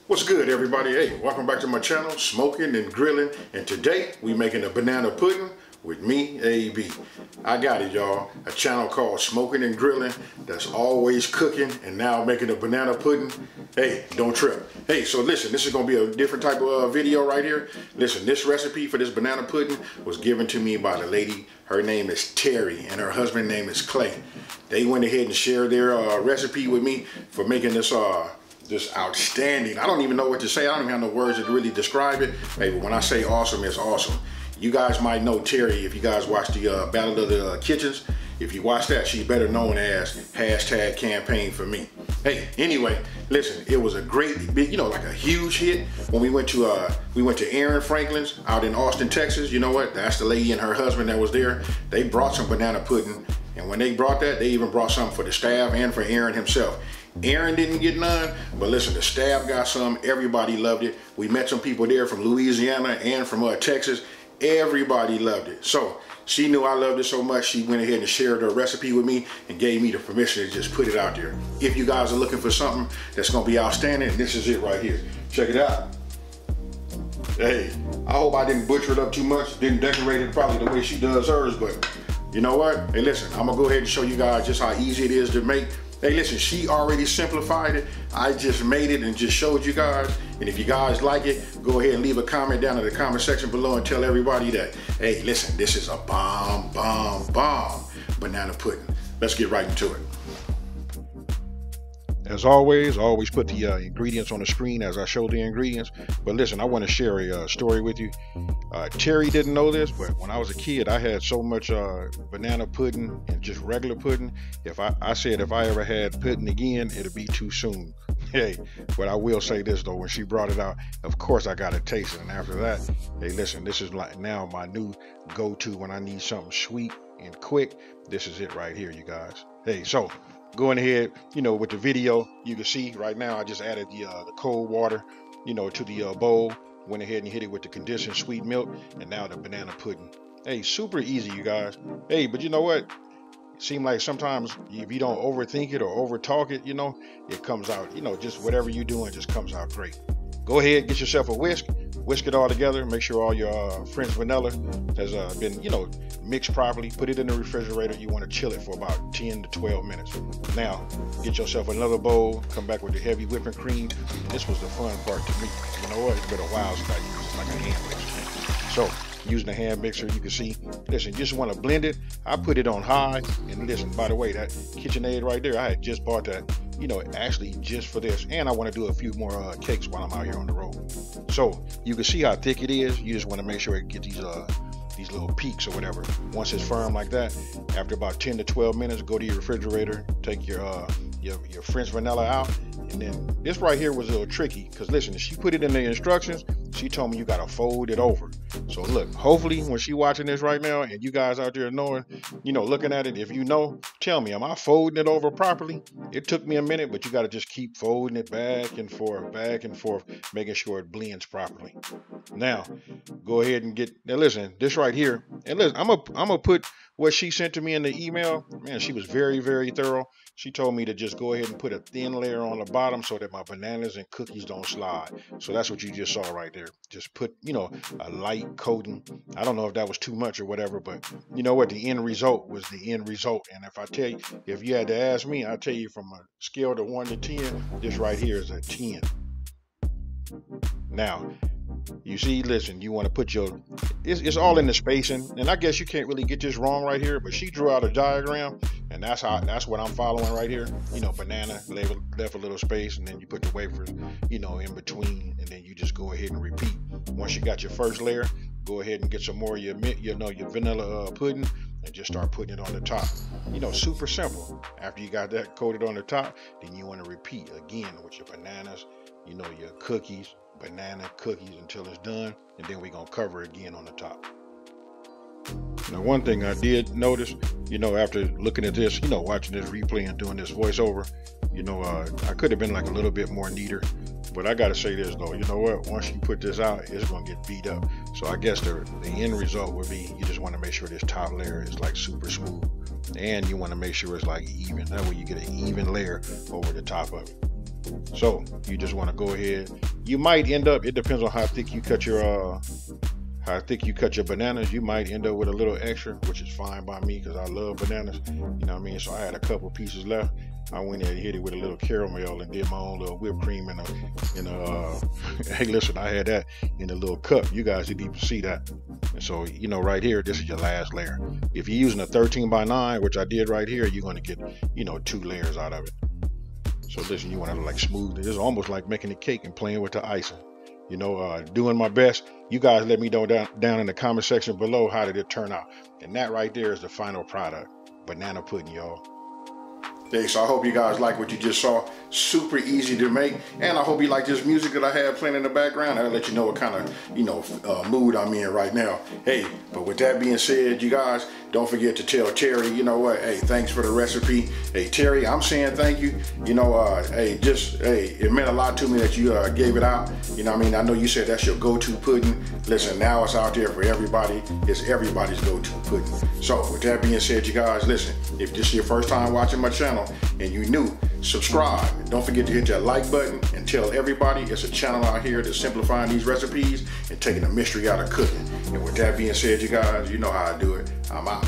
What's good, everybody? Hey, welcome back to my channel, Smoking and Grilling, and today we making a banana pudding with me, AB. I got it, y'all. A channel called Smoking and Grilling that's always cooking and now making a banana pudding. Hey, don't trip. Hey, so listen, this is gonna be a different type of video right here. Listen, this recipe for this banana pudding was given to me by the lady. Her name is Terry and her husband's name is Clay. They went ahead and shared their recipe with me for making this just outstanding. I don't even know what to say. I don't even have no words to really describe it. Hey, but when I say awesome, it's awesome. You guys might know Terry if you guys watch the Battle of the Kitchens. If you watch that, she's better known as #campaign for me. Hey, anyway, listen, it was a great big, like a huge hit when we went to Aaron Franklin's out in Austin, Texas. You know what? That's the lady and her husband that was there. They brought some banana pudding, and when they brought that, they even brought some for the staff and for Aaron himself. Aaron didn't get none, but listen, the staff got some. Everybody loved it. We met some people there from Louisiana and from Texas. Everybody loved it. So she knew I loved it so much, she went ahead and shared her recipe with me and gave me the permission to just put it out there. If you guys are looking for something that's gonna be outstanding, this is it right here. Check it out. Hey, I hope I didn't butcher it up too much, didn't decorate it probably the way she does hers, but you know what? Hey, listen, I'm gonna go ahead and show you guys just how easy it is to make. Hey, listen, she already simplified it. I just made it and just showed you guys. And if you guys like it, go ahead and leave a comment down in the comment section below and tell everybody that, hey, listen, this is a bomb banana pudding. Let's get right into it. As always, I always put the ingredients on the screen as I show the ingredients. But listen, I want to share a story with you. Terry didn't know this, but when I was a kid, I had so much banana pudding and just regular pudding. I said if I ever had pudding again, it'd be too soon. Hey, but I will say this though, when she brought it out, of course I got to taste it. And after that, hey, listen, this is like now my new go-to when I need something sweet and quick. This is it right here, you guys. Hey, so going ahead, with the video, you can see right now I just added the cold water, to the bowl. Went ahead and hit it with the condensed sweet milk, and now the banana pudding. Hey, super easy, you guys. Hey, but you know what? It seems like sometimes if you don't overthink it or overtalk it, it comes out, just whatever you're doing just comes out great. Go ahead, get yourself a whisk it all together. Make sure all your French vanilla has been, mixed properly. Put it in the refrigerator. You want to chill it for about 10 to 12 minutes. Now, get yourself another bowl. Come back with the heavy whipping cream. This was the fun part to me. You know what? It's been a while since I used it like a hand mixer. So, using a hand mixer, you can see, listen, you just want to blend it. I put it on high. And listen, by the way, that KitchenAid right there, I had just bought that, actually just for this. And I want to do a few more cakes while I'm out here on the road. So you can see how thick it is. You just want to make sure it gets these little peaks or whatever. Once it's firm like that, after about 10 to 12 minutes, go to your refrigerator, take your French vanilla out. And then this right here was a little tricky because listen, she put it in the instructions. She told me you got to fold it over. So look, hopefully when she watching this right now and you guys out there knowing, looking at it, if you know, tell me, am I folding it over properly? It took me a minute, but you got to just keep folding it back and forth, making sure it blends properly. Now, go ahead and now listen, this right here, and listen, I'm gonna put what she sent to me in the email. Man, she was very, very thorough. She told me to just go ahead and put a thin layer on the bottom so that my bananas and cookies don't slide. So that's what you just saw right there. Just put, a light coating. I don't know if that was too much or whatever, but you know what? The end result was the end result. And if I tell you, if you had to ask me, I'll tell you from a scale to 1 to 10, this right here is a 10. Now, you see, listen, you want to put it's all in the spacing, and I guess you can't really get this wrong right here, but she drew out a diagram, and that's what I'm following right here. Banana, left a little space, and then you put the wafers, in between, and then you just go ahead and repeat. Once you got your first layer, go ahead and get some more of your vanilla pudding, and just start putting it on the top. Super simple. After you got that coated on the top, then you want to repeat again with your bananas, your cookies, banana cookies until it's done, and then we're gonna cover again on the top. Now, one thing I did notice, after looking at this, watching this replay and doing this voiceover, I could have been like a little bit more neater, but I gotta say this though, you know what, once you put this out, it's gonna get beat up. So I guess the end result would be, you just want to make sure this top layer is like super smooth, and you want to make sure it's like even. That way you get an even layer over the top of it. So you just want to go ahead. You might end up, it depends on how thick you cut your bananas. You might end up with a little extra, which is fine by me because I love bananas. You know what I mean? So I had a couple pieces left. I went there and hit it with a little caramel and did my own little whipped cream in a hey, listen, I had that in a little cup. You guys didn't even see that. And so, you know, right here, this is your last layer. If you're using a 13x9, which I did right here, you're going to get, you know, 2 layers out of it. So listen, you want to like smooth it. It's almost like making a cake and playing with the icing. You know, doing my best. You guys let me know down in the comment section below, how did it turn out? And that right there is the final product. Banana pudding, y'all. Hey, so I hope you guys like what you just saw. Super easy to make, and I hope you like this music that I have playing in the background. I'll let you know what kind of, you know, mood I'm in right now. Hey, but with that being said, you guys, don't forget to tell Terry, you know what, hey, thanks for the recipe. Hey, Terry, I'm saying thank you. You know, hey, it meant a lot to me that you gave it out. You know what I mean? I know you said that's your go-to pudding. Listen, now it's out there for everybody. It's everybody's go-to pudding. So with that being said, you guys, listen, if this is your first time watching my channel and you new, subscribe. Don't forget to hit that like button and tell everybody it's a channel out here that's simplifying these recipes and taking the mystery out of cooking. And with that being said, you guys, you know how I do it. I'm out.